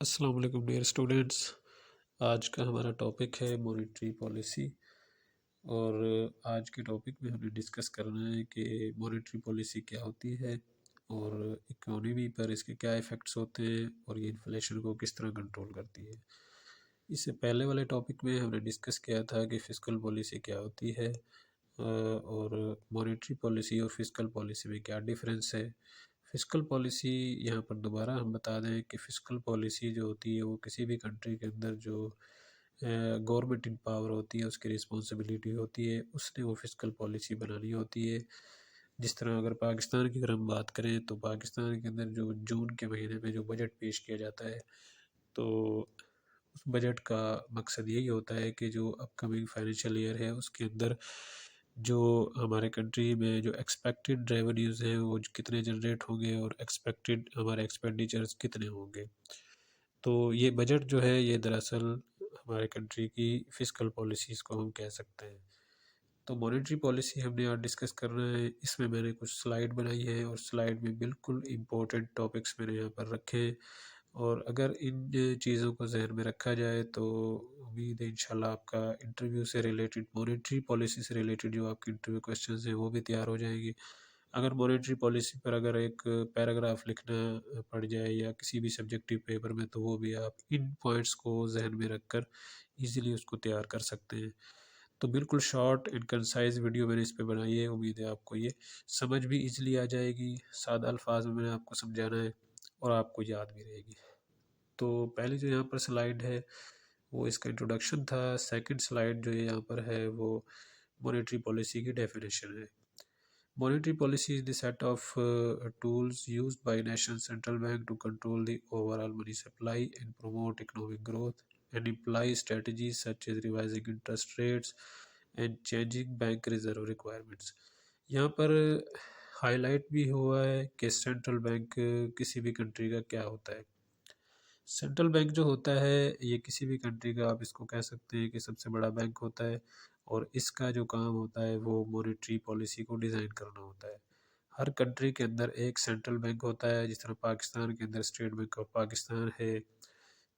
अस्सलाम वालेकुम dear students. आज का हमारा टॉपिक है मॉनेटरी पॉलिसी। और आज के टॉपिक में हमें डिस्कस करना है कि मॉनेटरी पॉलिसी क्या होती है और इकोनॉमी पर इसके क्या इफ़ेक्ट्स होते हैं और ये इन्फ्लेशन को किस तरह कंट्रोल करती है। इससे पहले वाले टॉपिक में हमने डिस्कस किया था कि फ़िस्कल पॉलिसी क्या होती है और मॉनेटरी पॉलिसी और फ़िस्कल पॉलिसी में क्या डिफरेंस है। फ़िस्कल पॉलिसी यहाँ पर दोबारा हम बता दें कि फ़िस्कल पॉलिसी जो होती है वो किसी भी कंट्री के अंदर जो गवर्नमेंट इन पावर होती है, उसकी रिस्पॉन्सिबिलिटी होती है, उसने वो फ़िस्कल पॉलिसी बनानी होती है। जिस तरह अगर पाकिस्तान की अगर हम बात करें तो पाकिस्तान के अंदर जो जून के महीने में जो बजट पेश किया जाता है, तो उस बजट का मकसद यही होता है कि जो अपकमिंग फाइनेंशियल ईयर है उसके अंदर जो हमारे कंट्री में जो एक्सपेक्टेड रेवेन्यूज़ हैं वो कितने जनरेट होंगे और एक्सपेक्टेड हमारे एक्सपेंडिचर्स कितने होंगे। तो ये बजट जो है ये दरअसल हमारे कंट्री की फ़िस्कल पॉलिसीज़ को हम कह सकते हैं। तो मॉनेटरी पॉलिसी हमने आज डिस्कस करना है। इसमें मैंने कुछ स्लाइड बनाई है और स्लाइड में बिल्कुल इम्पोर्टेंट टॉपिक्स मैंने यहाँ पर रखे हैं, और अगर इन चीज़ों को जहन में रखा जाए तो उम्मीद है इंशाल्लाह आपका इंटरव्यू से रिलेटेड, मॉनेटरी पॉलिसी से रिलेटेड जो आपके इंटरव्यू क्वेश्चंस हैं वो भी तैयार हो जाएंगे। अगर मॉनेटरी पॉलिसी पर अगर एक पैराग्राफ लिखना पड़ जाए या किसी भी सब्जेक्टिव पेपर में, तो वो भी आप इन पॉइंट्स को जहन में रखकर इजीली उसको तैयार कर सकते हैं। तो बिल्कुल शॉर्ट एंड कंसाइज वीडियो मैंने इस पे बनाई है। उम्मीद है आपको ये समझ भी इजीली आ जाएगी। सादा अल्फाज में मैंने आपको समझाना है और आपको याद भी रहेगी। तो पहली जो यहाँ पर स्लाइड है वो इसका इंट्रोडक्शन था। सेकंड स्लाइड जो यहाँ पर है वो मॉनेटरी पॉलिसी की डेफिनेशन है। Monetary policy is the set of tools used by national central bank to control the overall money supply and promote economic growth and imply strategies such as revising interest rates and changing bank reserve requirements। यहाँ पर highlight भी हुआ है कि central bank किसी भी country का क्या होता है। सेंट्रल बैंक जो होता है ये किसी भी कंट्री का, आप इसको कह सकते हैं कि सबसे बड़ा बैंक होता है, और इसका जो काम होता है वो मॉनेटरी पॉलिसी को डिज़ाइन करना होता है। हर कंट्री के अंदर एक सेंट्रल बैंक होता है, जिस तरह पाकिस्तान के अंदर स्टेट बैंक ऑफ पाकिस्तान है।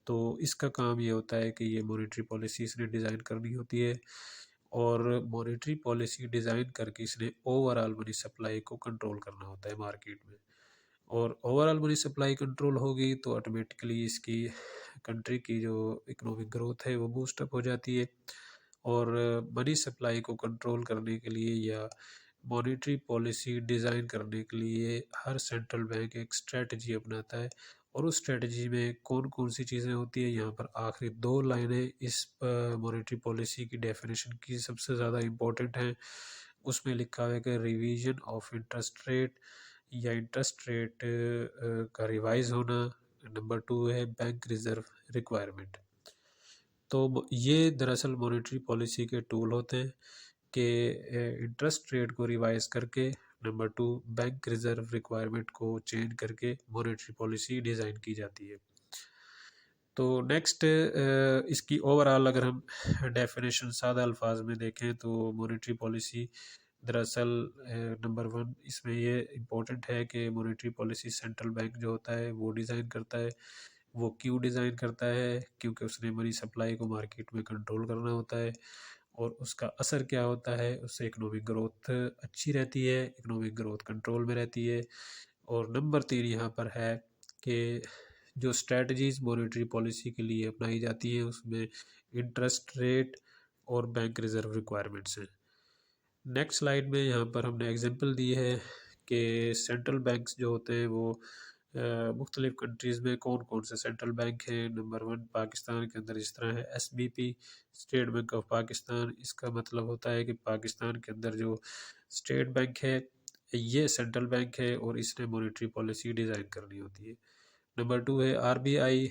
तो इसका काम ये होता है कि ये मॉनेटरी पॉलिसी इसने डिज़ाइन करनी होती है, और मॉनेटरी पॉलिसी डिज़ाइन करके इसने ओवरऑल मनी सप्लाई को कंट्रोल करना होता है मार्केट में। और ओवरऑल मनी सप्लाई कंट्रोल होगी तो ऑटोमेटिकली इसकी कंट्री की जो इकोनॉमिक ग्रोथ है वो बूस्टअप हो जाती है। और मनी सप्लाई को कंट्रोल करने के लिए या मॉनेटरी पॉलिसी डिज़ाइन करने के लिए हर सेंट्रल बैंक एक स्ट्रेटजी अपनाता है, और उस स्ट्रेटजी में कौन कौन सी चीज़ें होती है, यहाँ पर आखिरी दो लाइनें इस मॉनेटरी पॉलिसी की डेफिनेशन की सबसे ज़्यादा इम्पोर्टेंट हैं। उसमें लिखा हुआ है कि रिवीजन ऑफ इंटरेस्ट रेट या इंटरेस्ट रेट का रिवाइज होना। नंबर 2 है बैंक रिजर्व रिक्वायरमेंट। तो ये दरअसल मॉनेटरी पॉलिसी के टूल होते हैं कि इंटरेस्ट रेट को रिवाइज करके, नंबर 2 बैंक रिजर्व रिक्वायरमेंट को चेंज करके मॉनेटरी पॉलिसी डिज़ाइन की जाती है। तो नेक्स्ट इसकी ओवरऑल अगर हम डेफिनेशन सादा अल्फाज में देखें तो मॉनेटरी पॉलिसी दरअसल नंबर 1 इसमें ये इम्पोर्टेंट है कि मॉनेटरी पॉलिसी सेंट्रल बैंक जो होता है वो डिज़ाइन करता है। वो क्यों डिज़ाइन करता है? क्योंकि उसने मनी सप्लाई को मार्केट में कंट्रोल करना होता है, और उसका असर क्या होता है, उससे इकोनॉमिक ग्रोथ अच्छी रहती है, इकोनॉमिक ग्रोथ कंट्रोल में रहती है। और नंबर 3 यहाँ पर है कि जो स्ट्रेटजीज़ मॉनेटरी पॉलिसी के लिए अपनाई जाती हैं उसमें इंटरेस्ट रेट और बैंक रिजर्व रिक्वायरमेंट्स हैं। नेक्स्ट स्लाइड में यहाँ पर हमने एग्जांपल दी है कि सेंट्रल बैंक्स जो होते हैं वो मुख्तलिफ़ कंट्रीज़ में कौन कौन से सेंट्रल बैंक हैं। नंबर 1 पाकिस्तान के अंदर इस तरह है SBP, state bank of Pakistan. इसका मतलब होता है कि पाकिस्तान के अंदर जो स्टेट बैंक है ये सेंट्रल बैंक है और इसने मॉनेटरी पॉलिसी डिज़ाइन करनी होती है। नंबर 2 है RBI,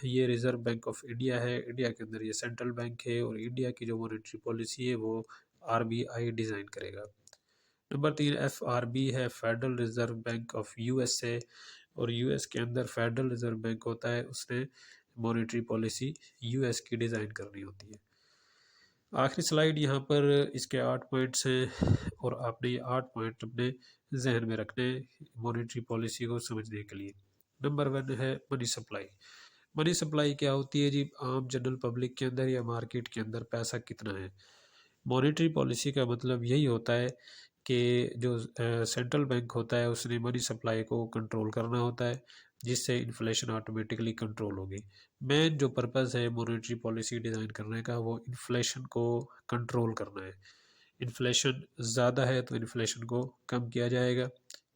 ये रिज़र्व बैंक ऑफ इंडिया है। इंडिया के अंदर ये सेंट्रल बैंक है और इंडिया की जो मॉनेटरी पॉलिसी है वो RBI डिज़ाइन करेगा। नंबर 3 FRB है, federal reserve bank of USA, और US के अंदर फेडरल रिजर्व बैंक होता है, उसने मॉनेटरी पॉलिसी US की डिज़ाइन करनी होती है। आखिरी स्लाइड यहाँ पर इसके 8 पॉइंट्स हैं, और आपने ये 8 पॉइंट अपने जहन में रखने मॉनेटरी पॉलिसी को समझने के लिए। नंबर 1 है मनी सप्लाई। मनी सप्लाई क्या होती है जी? आम जनरल पब्लिक के अंदर या मार्केट के अंदर पैसा कितना है। मॉनेटरी पॉलिसी का मतलब यही होता है कि जो सेंट्रल बैंक होता है उसने मनी सप्लाई को कंट्रोल करना होता है, जिससे इन्फ्लेशन ऑटोमेटिकली कंट्रोल होगी। मेन जो पर्पस है मॉनेटरी पॉलिसी डिज़ाइन करने का वो इन्फ्लेशन को कंट्रोल करना है। इन्फ्लेशन ज़्यादा है तो इन्फ्लेशन को कम किया जाएगा।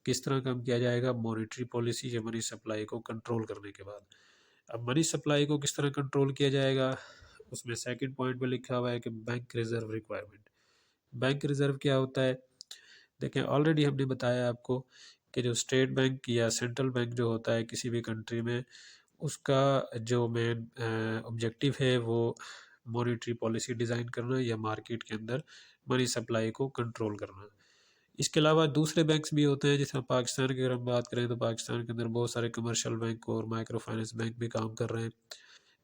किस तरह कम किया जाएगा? मॉनेटरी पॉलिसी या मनी सप्लाई को कंट्रोल करने के बाद। अब मनी सप्लाई को किस तरह कंट्रोल किया जाएगा? उसमें सेकंड पॉइंट में लिखा हुआ है कि bank reserve requirement. Bank reserve क्या होता है? देखें, ऑलरेडी हमने बताया आपको कि जो स्टेट बैंक या सेंट्रल बैंक जो होता है किसी भी कंट्री में, उसका जो मेन ऑब्जेक्टिव है वो मॉनेटरी पॉलिसी डिज़ाइन करना या मार्केट के अंदर मनी सप्लाई को कंट्रोल करना। इसके अलावा दूसरे बैंक्स भी होते हैं, जैसे पाकिस्तान की अगर हम बात करें तो पाकिस्तान के अंदर बहुत सारे कमर्शियल बैंक और माइक्रो फाइनेंस बैंक भी काम कर रहे हैं।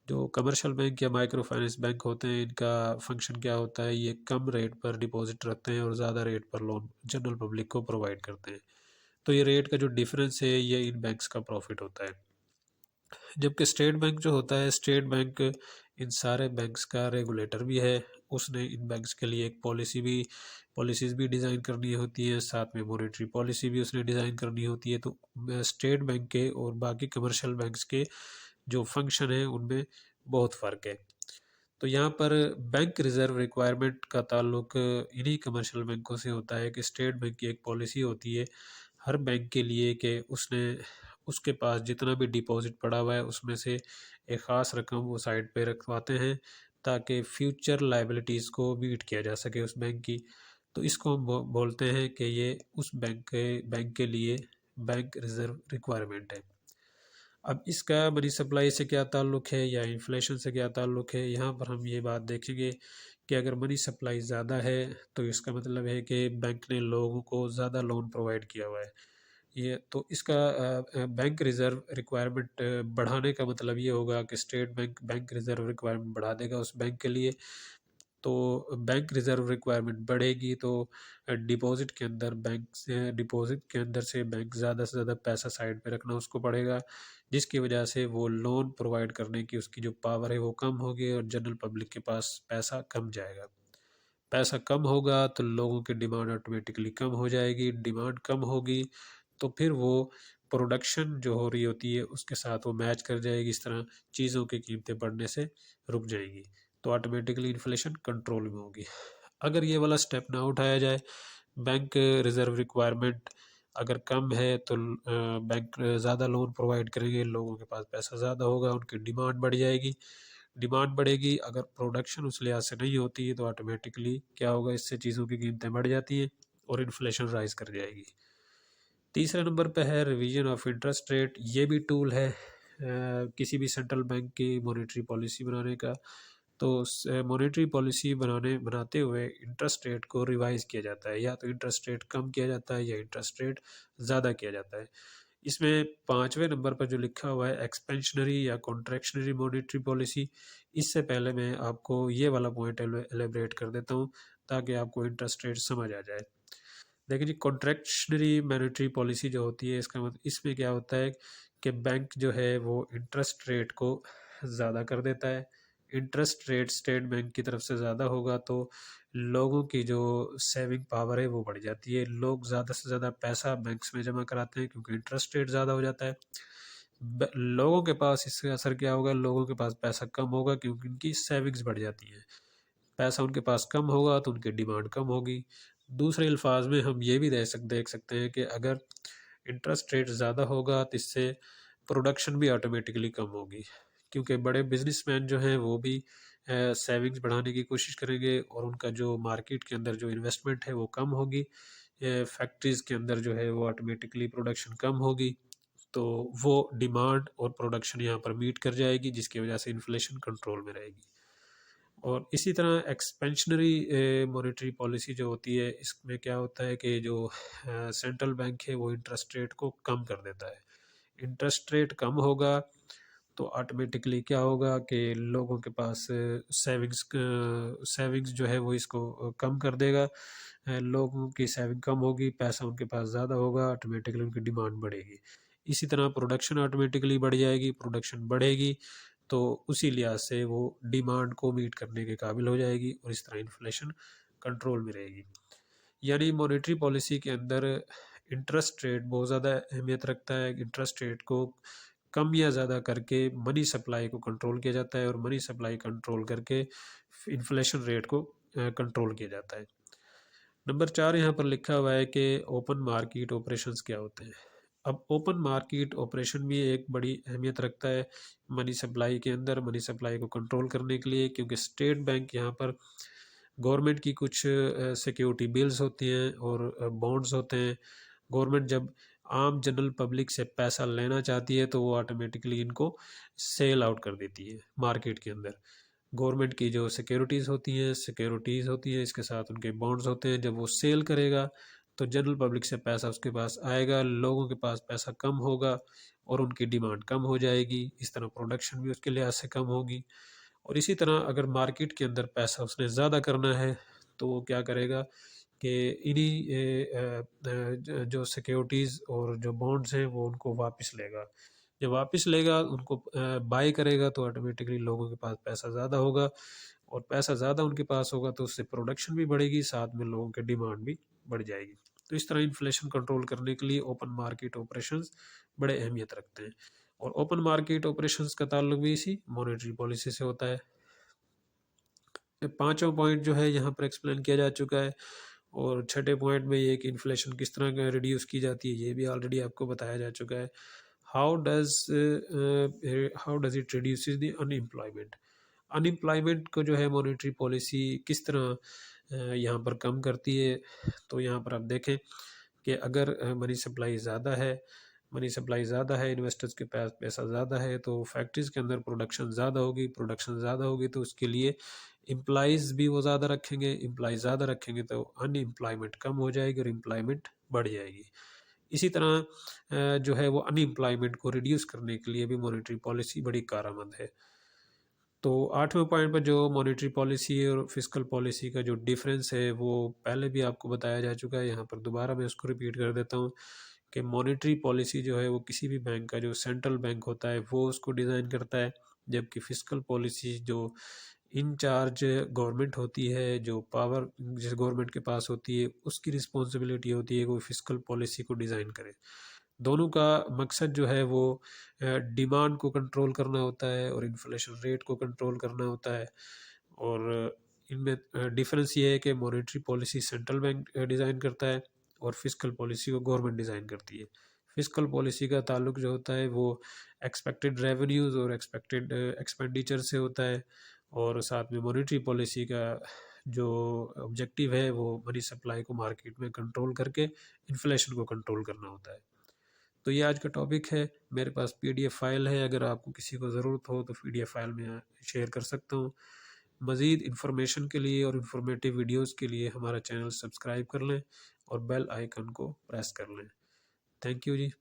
जो कमर्शियल बैंक या माइक्रो फाइनेंस बैंक होते हैं, इनका फंक्शन क्या होता है? ये कम रेट पर डिपॉजिट रखते हैं और ज़्यादा रेट पर लोन जनरल पब्लिक को प्रोवाइड करते हैं। तो ये रेट का जो डिफरेंस है ये इन बैंक्स का प्रॉफिट होता है। जबकि स्टेट बैंक जो होता है, स्टेट बैंक इन सारे बैंक्स का रेगुलेटर भी है। उसने इन बैंक्स के लिए एक पॉलिसीज़ भी डिज़ाइन करनी होती है, साथ में मॉनेटरी पॉलिसी भी उसने डिज़ाइन करनी होती है। तो स्टेट बैंक के और बाकी कमर्शियल बैंक्स के जो फंक्शन है उनमें बहुत फ़र्क है। तो यहाँ पर बैंक रिज़र्व रिक्वायरमेंट का ताल्लुक इन्हीं कमर्शियल बैंकों से होता है कि स्टेट बैंक की एक पॉलिसी होती है हर बैंक के लिए कि उसने उसके पास जितना भी डिपॉजिट पड़ा हुआ है उसमें से एक ख़ास रकम वो साइड पे रखवाते हैं, ताकि फ्यूचर लाइबिलिटीज़ को मीट किया जा सके उस बैंक की। तो इसको हम बोलते हैं कि ये उस बैंक के लिए बैंक रिज़र्व रिक्वायरमेंट है। अब इसका मनी सप्लाई से क्या ताल्लुक़ है या इन्फ्लेशन से क्या ताल्लुक़ है? यहाँ पर हम ये बात देखेंगे कि अगर मनी सप्लाई ज़्यादा है तो इसका मतलब है कि बैंक ने लोगों को ज़्यादा लोन प्रोवाइड किया हुआ है। ये तो इसका बैंक रिज़र्व रिक्वायरमेंट बढ़ाने का मतलब ये होगा कि state bank bank reserve requirement बढ़ा देगा उस बैंक के लिए। तो बैंक रिज़र्व रिक्वायरमेंट बढ़ेगी तो डिपॉज़िट के अंदर से बैंक ज़्यादा से ज़्यादा पैसा साइड पे रखना उसको पड़ेगा, जिसकी वजह से वो लोन प्रोवाइड करने की उसकी जो पावर है वो कम होगी और जनरल पब्लिक के पास पैसा कम जाएगा। पैसा कम होगा तो लोगों की डिमांड ऑटोमेटिकली कम हो जाएगी, डिमांड कम होगी तो फिर वो प्रोडक्शन जो हो रही होती है उसके साथ वो मैच कर जाएगी, इस तरह चीज़ों की कीमतें बढ़ने से रुक जाएंगी, तो ऑटोमेटिकली इन्फ्लेशन कंट्रोल में होगी। अगर ये वाला स्टेप ना उठाया जाए, बैंक रिज़र्व रिक्वायरमेंट अगर कम है तो बैंक ज़्यादा लोन प्रोवाइड करेंगे, लोगों के पास पैसा ज़्यादा होगा, उनकी डिमांड बढ़ जाएगी। डिमांड बढ़ेगी, अगर प्रोडक्शन उस लिहाज से नहीं होती है तो ऑटोमेटिकली क्या होगा? इससे चीज़ों की कीमतें बढ़ जाती हैं और इन्फ्लेशन राइज़ कर जाएगी। तीसरे नंबर पे है रिवीजन ऑफ इंटरेस्ट रेट। ये भी टूल है किसी भी सेंट्रल बैंक की मॉनेटरी पॉलिसी बनाने का। तो मॉनेटरी पॉलिसी बनाते हुए इंटरेस्ट रेट को रिवाइज किया जाता है, या तो इंटरेस्ट रेट कम किया जाता है या इंटरेस्ट रेट ज़्यादा किया जाता है। इसमें पाँचवें नंबर पर जो लिखा हुआ है एक्सपेंशनरी या कॉन्ट्रैक्शनरी मॉनेटरी पॉलिसी, इससे पहले मैं आपको ये वाला पॉइंट एलेबरेट कर देता हूँ ताकि आपको इंटरेस्ट रेट समझ आ जाए। देखिए जी, कॉन्ट्रैक्शनरी मॉनेटरी पॉलिसी जो होती है इसका मतलब इसमें क्या होता है कि बैंक जो है वो इंटरेस्ट रेट को ज़्यादा कर देता है। इंटरेस्ट रेट स्टेट बैंक की तरफ से ज़्यादा होगा तो लोगों की जो सेविंग पावर है वो बढ़ जाती है। लोग ज़्यादा से ज़्यादा पैसा बैंक्स में जमा कराते हैं क्योंकि इंटरेस्ट रेट ज़्यादा हो जाता है। लोगों के पास इससे असर क्या होगा? लोगों के पास पैसा कम होगा क्योंकि उनकी सेविंग्स बढ़ जाती हैं। पैसा उनके पास कम होगा तो उनकी डिमांड कम होगी। दूसरे अल्फाज में हम ये भी देख सकते हैं कि अगर इंटरेस्ट रेट ज़्यादा होगा तो इससे प्रोडक्शन भी ऑटोमेटिकली कम होगी, क्योंकि बड़े बिजनेसमैन जो हैं वो भी सेविंग्स बढ़ाने की कोशिश करेंगे और उनका जो मार्केट के अंदर जो इन्वेस्टमेंट है वो कम होगी। फैक्ट्रीज़ के अंदर जो है वो ऑटोमेटिकली प्रोडक्शन कम होगी, तो वो डिमांड और प्रोडक्शन यहाँ पर मीट कर जाएगी, जिसकी वजह से इन्फ्लेशन कंट्रोल में रहेगी। और इसी तरह एक्सपेंशनरी मॉनेटरी पॉलिसी जो होती है, इसमें क्या होता है कि जो सेंट्रल बैंक है वो इंटरेस्ट रेट को कम कर देता है। इंटरेस्ट रेट कम होगा तो ऑटोमेटिकली क्या होगा कि लोगों के पास सेविंग्स जो है वो इसको कम कर देगा। लोगों की सेविंग कम होगी, पैसा उनके पास ज़्यादा होगा, ऑटोमेटिकली उनकी डिमांड बढ़ेगी। इसी तरह प्रोडक्शन ऑटोमेटिकली बढ़ जाएगी, प्रोडक्शन बढ़ेगी तो उसी लिहाज से वो डिमांड को मीट करने के काबिल हो जाएगी और इस तरह इन्फ्लेशन कंट्रोल में रहेगी। यानी मॉनेटरी पॉलिसी के अंदर इंटरेस्ट रेट बहुत ज़्यादा अहमियत रखता है। इंटरेस्ट रेट को कम या ज़्यादा करके मनी सप्लाई को कंट्रोल किया जाता है और मनी सप्लाई कंट्रोल करके इन्फ्लेशन रेट को कंट्रोल किया जाता है। नंबर 4 यहाँ पर लिखा हुआ है कि ओपन मार्केट ऑपरेशंस क्या होते हैं। अब ओपन मार्केट ऑपरेशन भी एक बड़ी अहमियत रखता है मनी सप्लाई के अंदर, मनी सप्लाई को कंट्रोल करने के लिए, क्योंकि स्टेट बैंक यहाँ पर गवर्नमेंट की कुछ सिक्योरिटी बिल्स होती हैं और बॉन्ड्स होते हैं। गवर्नमेंट जब आम जनरल पब्लिक से पैसा लेना चाहती है तो वो ऑटोमेटिकली इनको सेल आउट कर देती है मार्केट के अंदर। गवर्नमेंट की जो सिक्योरिटीज़ होती हैं, इसके साथ उनके बॉन्ड्स होते हैं। जब वो सेल करेगा तो जनरल पब्लिक से पैसा उसके पास आएगा, लोगों के पास पैसा कम होगा और उनकी डिमांड कम हो जाएगी। इस तरह प्रोडक्शन भी उसके लिहाज से कम होगी। और इसी तरह अगर मार्केट के अंदर पैसा उसने ज़्यादा करना है तो वो क्या करेगा कि इन्हीं जो सिक्योरिटीज़ और जो बॉन्ड्स हैं वो उनको वापस लेगा। जब वापस लेगा उनको बाय करेगा तो ऑटोमेटिकली लोगों के पास पैसा ज़्यादा होगा और पैसा ज़्यादा उनके पास होगा तो उससे प्रोडक्शन भी बढ़ेगी, साथ में लोगों की डिमांड भी बढ़ जाएगी। तो इस तरह इन्फ्लेशन कंट्रोल करने के लिए ओपन मार्केट ऑपरेशंस बड़े अहमियत रखते हैं और ओपन मार्केट ऑपरेशंस का ताल्लुक भी इसी मॉनेटरी पॉलिसी से होता है। पांचवा पॉइंट जो है यहाँ पर एक्सप्लेन किया जा चुका है और छठे पॉइंट में ये कि इन्फ्लेशन किस तरह रिड्यूस की जाती है ये भी ऑलरेडी आपको बताया जा चुका है। How does it reduces the unemployment. Unemployment को जो है मॉनेटरी पॉलिसी किस तरह यहाँ पर कम करती है। तो यहाँ पर आप देखें कि अगर मनी सप्लाई ज़्यादा है, इन्वेस्टर्स के पास पैसा ज़्यादा है तो फैक्ट्रीज़ के अंदर प्रोडक्शन ज़्यादा होगी तो उसके लिए एम्प्लॉइज़ भी वो ज़्यादा रखेंगे। एम्प्लॉइज़ ज़्यादा रखेंगे तो अनएम्प्लॉयमेंट कम हो जाएगी और एम्प्लॉयमेंट बढ़ जाएगी। इसी तरह जो है वो अनएम्प्लॉयमेंट को रिड्यूस करने के लिए भी मॉनेटरी पॉलिसी बड़ी कारआमद है। तो 8वें पॉइंट पर जो मॉनेटरी पॉलिसी और फिस्कल पॉलिसी का जो डिफरेंस है वो पहले भी आपको बताया जा चुका है। यहाँ पर दोबारा मैं उसको रिपीट कर देता हूँ कि मॉनेटरी पॉलिसी जो है वो किसी भी बैंक का जो सेंट्रल बैंक होता है वो उसको डिज़ाइन करता है, जबकि फिस्कल पॉलिसी जो इंचार्ज गवर्नमेंट होती है, जो पावर जिस गवर्नमेंट के पास होती है उसकी रिस्पॉन्सिबिलिटी होती है कि वो फिस्कल पॉलिसी को डिज़ाइन करे। दोनों का मकसद जो है वो डिमांड को कंट्रोल करना होता है और इन्फ्लेशन रेट को कंट्रोल करना होता है। और इनमें डिफरेंस ये है कि monetary policy central bank design करता है और फिस्कल पॉलिसी को गवर्नमेंट डिज़ाइन करती है। फिस्कल पॉलिसी का ताल्लुक जो होता है वो एक्सपेक्टेड रेवेन्यूज़ और एक्सपेक्टेड एक्सपेंडिचर से होता है और साथ में मॉनेटरी पॉलिसी का जो ऑब्जेक्टिव है वो मनी सप्लाई को मार्केट में कंट्रोल करके इन्फ्लेशन को कंट्रोल करना होता है। तो ये आज का टॉपिक है। मेरे पास पीडीएफ फाइल है, अगर आपको किसी को ज़रूरत हो तो पीडीएफ फाइल में शेयर कर सकता हूँ। मज़ीद इन्फॉर्मेशन के लिए और इन्फॉर्मेटिव वीडियोस के लिए हमारा चैनल सब्सक्राइब कर लें और बेल आइकन को प्रेस कर लें। Thank you ji.